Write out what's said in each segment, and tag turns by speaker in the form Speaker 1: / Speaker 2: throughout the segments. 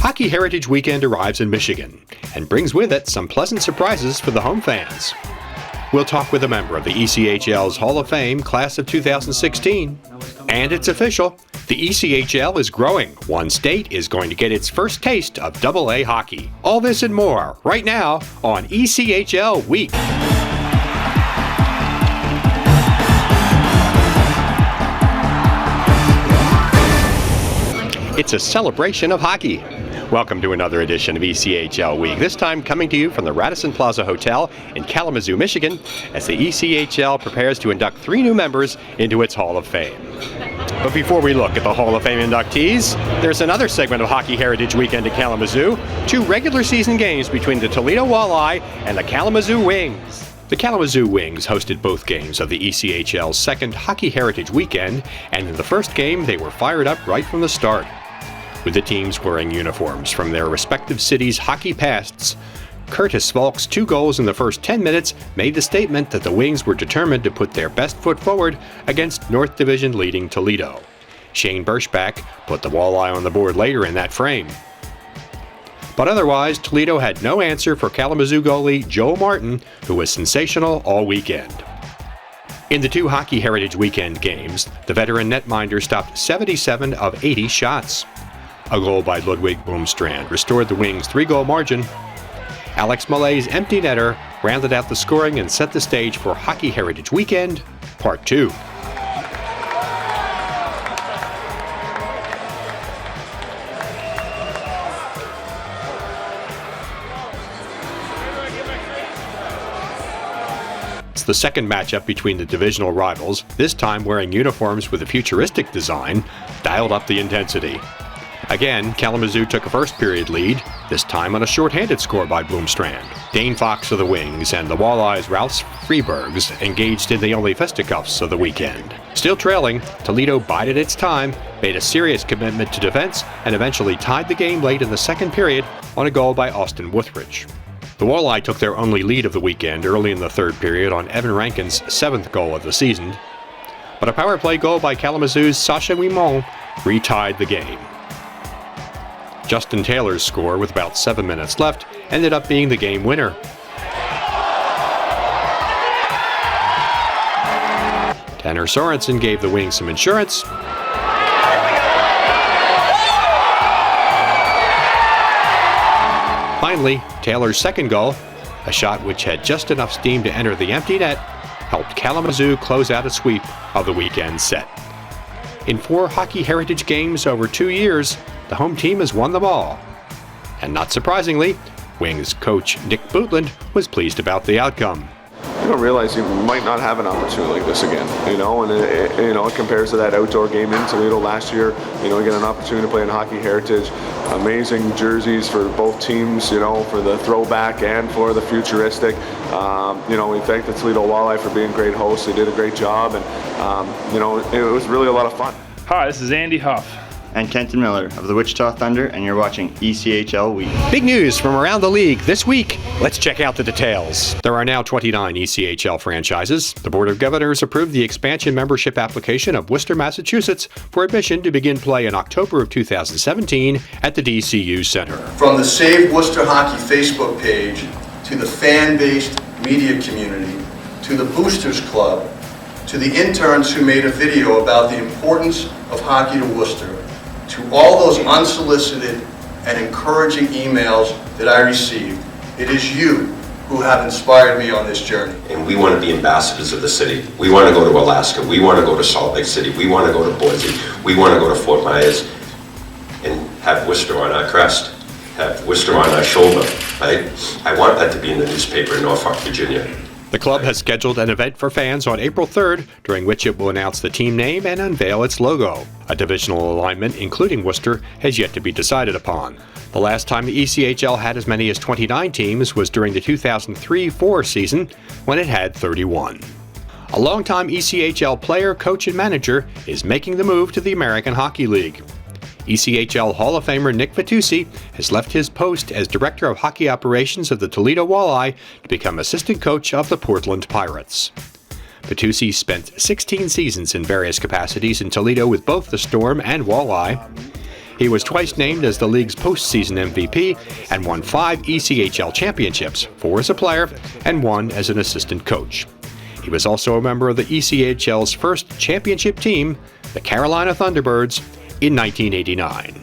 Speaker 1: Hockey Heritage Weekend arrives in Michigan and brings with it some pleasant surprises for the home fans. We'll talk with a member of the ECHL's Hall of Fame class of 2016. And it's official, the ECHL is growing. One state is going to get its first taste of AA hockey. All this and more right now on ECHL Week. It's a celebration of hockey. Welcome to another edition of ECHL Week, this time coming to you from the Radisson Plaza Hotel in Kalamazoo, Michigan, as the ECHL prepares to induct 3 new members into its Hall of Fame. But before we look at the Hall of Fame inductees, there's another segment of Hockey Heritage Weekend at Kalamazoo, 2 regular season games between the Toledo Walleye and the Kalamazoo Wings. The Kalamazoo Wings hosted both games of the ECHL's second Hockey Heritage Weekend, and in the first game they were fired up right from the start. With the teams wearing uniforms from their respective cities' hockey pasts, Curtis Falk's 2 goals in the first 10 minutes made the statement that the Wings were determined to put their best foot forward against North Division leading Toledo. Shane Birschbach put the Walleye on the board later in that frame. But otherwise, Toledo had no answer for Kalamazoo goalie Joe Martin, who was sensational all weekend. In the 2 Hockey Heritage Weekend games, the veteran netminder stopped 77 of 80 shots. A goal by Ludwig Boomstrand restored the Wings' 3-goal margin. Alex Malay's empty netter rounded out the scoring and set the stage for Hockey Heritage Weekend, Part 2. It's the second matchup between the divisional rivals, this time wearing uniforms with a futuristic design, dialed up the intensity. Again, Kalamazoo took a first-period lead, this time on a shorthanded score by Boomstrand. Dane Fox of the Wings and the Walleyes' Ralph Freebergs engaged in the only fisticuffs of the weekend. Still trailing, Toledo bided its time, made a serious commitment to defense, and eventually tied the game late in the second period on a goal by Austin Wuthridge. The Walleye took their only lead of the weekend early in the third period on Evan Rankin's 7th goal of the season, but a power play goal by Kalamazoo's Sacha Wimont retied the game. Justin Taylor's score, with about 7 minutes left, ended up being the game winner. Tanner Sorensen gave the Wings some insurance. Finally, Taylor's second goal, a shot which had just enough steam to enter the empty net, helped Kalamazoo close out a sweep of the weekend set. In 4 Hockey Heritage games over 2 years, the home team has won them all. And not surprisingly, Wings coach Nick Bootland was pleased about the outcome.
Speaker 2: You don't realize you might not have an opportunity like this again, and it compares to that outdoor game in Toledo last year. You get an opportunity to play in Hockey Heritage. Amazing jerseys for both teams, for the throwback and for the futuristic. We thank the Toledo Walleye for being great hosts. They did a great job, and it was really a lot of fun.
Speaker 3: Hi, this is Andy Huff.
Speaker 4: And Kenton Miller of the Wichita Thunder, and you're watching ECHL Week.
Speaker 1: Big news from around the league this week. Let's check out the details. There are now 29 ECHL franchises. The Board of Governors approved the expansion membership application of Worcester, Massachusetts for admission to begin play in October of 2017 at the DCU Center.
Speaker 5: From the Save Worcester Hockey Facebook page, to the fan-based media community, to the Boosters Club, to the interns who made a video about the importance of hockey to Worcester, to all those unsolicited and encouraging emails that I received, it is you who have inspired me on this journey.
Speaker 6: And we want to be ambassadors of the city. We want to go to Alaska. We want to go to Salt Lake City. We want to go to Boise. We want to go to Fort Myers and have Worcester on our crest, have Worcester on our shoulder. Right? I want that to be in the newspaper in Norfolk, Virginia.
Speaker 1: The club has scheduled an event for fans on April 3rd, during which it will announce the team name and unveil its logo. A divisional alignment, including Worcester, has yet to be decided upon. The last time the ECHL had as many as 29 teams was during the 2003-04 season, when it had 31. A longtime ECHL player, coach, and manager is making the move to the American Hockey League. ECHL Hall of Famer Nick Vitucci has left his post as Director of Hockey Operations of the Toledo Walleye to become assistant coach of the Portland Pirates. Vitucci spent 16 seasons in various capacities in Toledo with both the Storm and Walleye. He was twice named as the league's postseason MVP and won 5 ECHL championships, 4 as a player and 1 as an assistant coach. He was also a member of the ECHL's first championship team, the Carolina Thunderbirds, in 1989.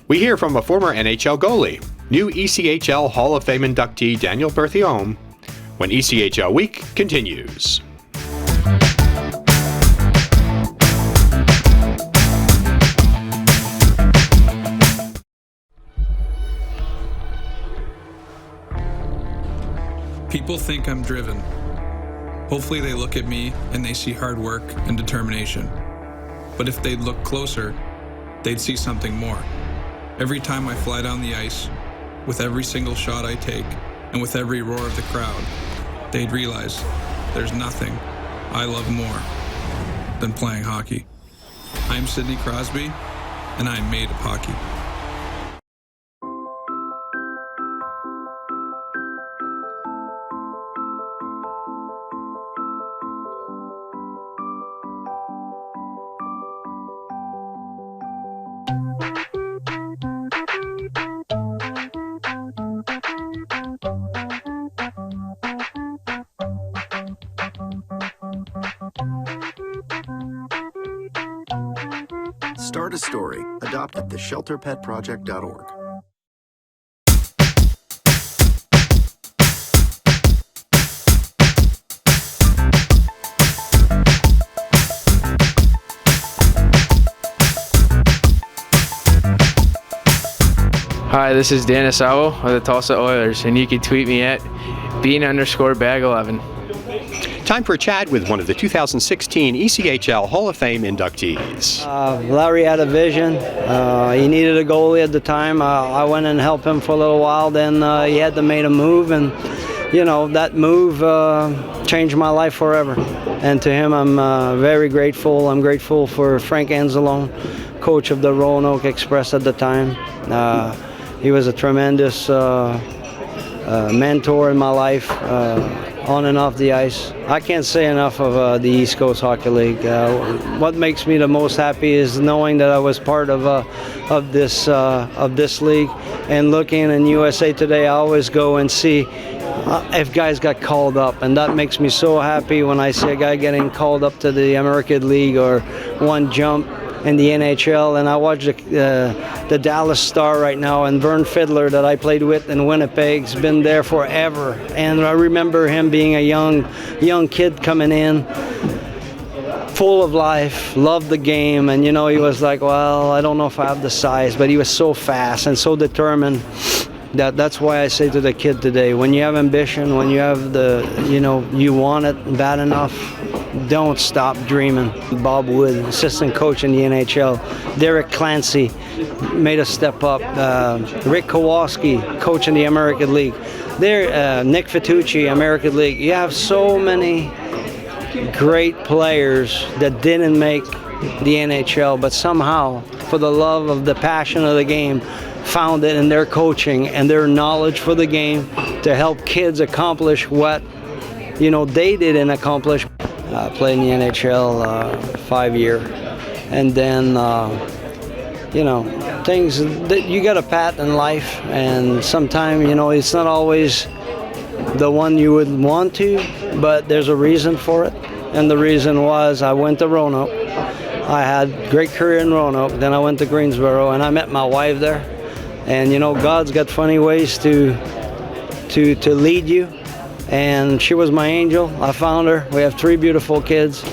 Speaker 1: We hear from a former NHL goalie, new ECHL Hall of Fame inductee Daniel Berthiaume, when ECHL Week continues.
Speaker 3: People think I'm driven. Hopefully they look at me and they see hard work and determination. But if they'd look closer, they'd see something more. Every time I fly down the ice, with every single shot I take, and with every roar of the crowd, they'd realize there's nothing I love more than playing hockey. I'm Sidney Crosby, and I'm made of hockey.
Speaker 7: Start a story. Adopt at theshelterpetproject.org.
Speaker 8: Hi, this is Dan Asawo of the Tulsa Oilers, and you can tweet me at bean_bag11.
Speaker 1: Time for a chat with one of the 2016 ECHL Hall of Fame inductees.
Speaker 9: Larry had a vision. He needed a goalie at the time. I went and helped him for a little while. Then he had to make a move, and that move changed my life forever. And to him, I'm very grateful. I'm grateful for Frank Anzalone, coach of the Roanoke Express at the time. He was a tremendous mentor in my life. On and off the ice. I can't say enough of the East Coast Hockey League. What makes me the most happy is knowing that I was part of this league, and looking in USA Today, I always go and see if guys got called up, and that makes me so happy when I see a guy getting called up to the American League or one jump in the NHL. And I watch the Dallas Star right now, and Vernon Fiddler that I played with in Winnipeg's been there forever. And I remember him being a young kid coming in, full of life, loved the game, and he was like, well, I don't know if I have the size, but he was so fast and so determined. That's why I say to the kid today, when you have ambition, when you have you want it bad enough, don't stop dreaming. Bob Wood, assistant coach in the NHL. Derek Clancy made a step up. Rick Kowalski, coach in the American League. Nick Vitucci, American League. You have so many great players that didn't make the NHL, but somehow, for the love of the passion of the game, found it in their coaching and their knowledge for the game to help kids accomplish what they didn't accomplish. Played in the NHL 5 years, and then things that you got a pat in life, and sometimes it's not always the one you would want to, but there's a reason for it. And the reason was I went to Roanoke. I had a great career in Roanoke. Then I went to Greensboro, and I met my wife there. And God's got funny ways to lead you. And she was my angel. I found her. We have 3 beautiful kids.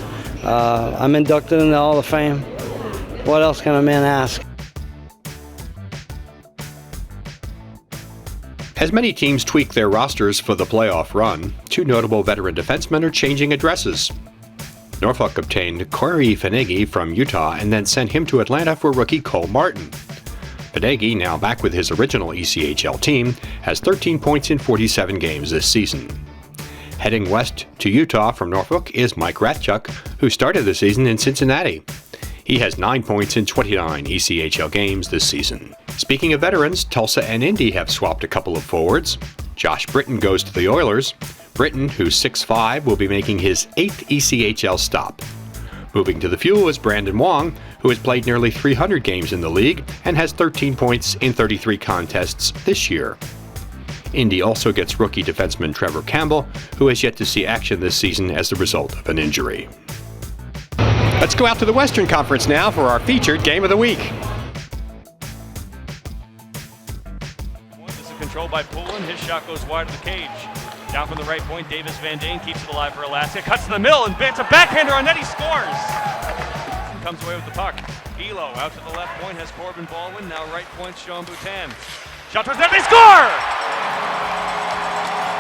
Speaker 9: I'm inducted in the Hall of Fame. What else can a man ask?
Speaker 1: As many teams tweak their rosters for the playoff run, 2 notable veteran defensemen are changing addresses. Norfolk obtained Corey Finegi from Utah and then sent him to Atlanta for rookie Cole Martin. Finegi, now back with his original ECHL team, has 13 points in 47 games this season. Heading west to Utah from Norfolk is Mike Ratchuk, who started the season in Cincinnati. He has 9 points in 29 ECHL games this season. Speaking of veterans, Tulsa and Indy have swapped a couple of forwards. Josh Brittain goes to the Oilers. Brittain, who's 6'5", will be making his 8th ECHL stop. Moving to the Fuel is Brandon Wong, who has played nearly 300 games in the league and has 13 points in 33 contests this year. Indy also gets rookie defenseman TREVOR CAMPBELL, who has yet to see action this season as the result of an injury. Let's go out to the Western Conference now for our featured game of the week.
Speaker 10: This is controlled by BOOTLAND. His shot goes wide of the cage. Down from the right point, Davis Van Dane keeps it alive for Alaska. Cuts to the middle and bits a backhander on net. He scores. And comes away with the puck. Elo out to the left point has Corbin Baldwin. Now right point, Sean Brittain. Shot towards net. They score!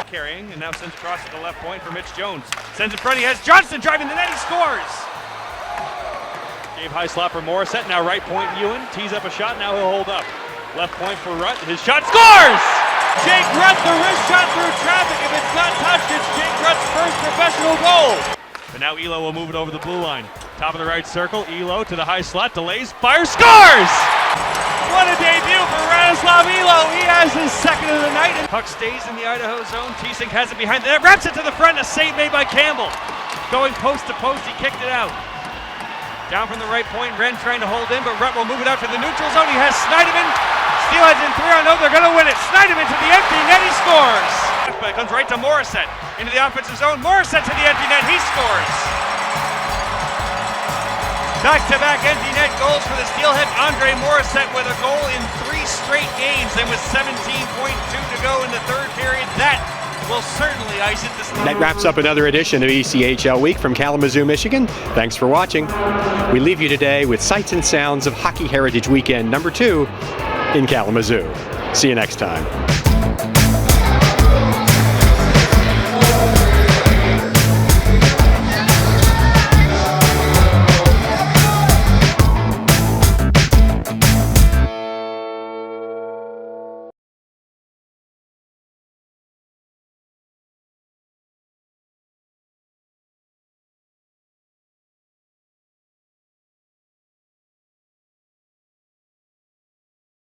Speaker 10: Carrying and now sends across to the left point for Mitch Jones. Sends in front. He has Johnson driving the net. He scores. Gave high slot for Morissette. Now right point, Ewan tees up a shot. Now he'll hold up. Left point for Rutt. His shot scores! Jake Rutt, the wrist shot through traffic. If it's not touched, it's Jake Rutt's first professional goal. But now Elo will move it over the blue line. Top of the right circle, Elo to the high slot, delays, fires, scores! What a debut for Radoslav Elo. He has his second of the night. Puck stays in the Idaho zone. T-Sink has it behind the net, wraps it to the front, a save made by Campbell. Going post to post, he kicked it out. Down from the right point, Wren trying to hold in, but Rutt will move it out to the neutral zone. He has Snyderman. Steelheads in 3-on-0, they're going to win it. Snyderman to the empty net, he scores. But it comes right to Morissette. Into the offensive zone, Morissette to the empty net, he scores. Back-to-back empty net goals for the Steelhead. Andre Morissette with a goal in 3 straight games, and with 17.2 to go in the third period. That will certainly ice it this time.
Speaker 1: That wraps up another edition of ECHL Week from Kalamazoo, Michigan. Thanks for watching. We leave you today with sights and sounds of Hockey Heritage Weekend #2 in Kalamazoo. See you next time.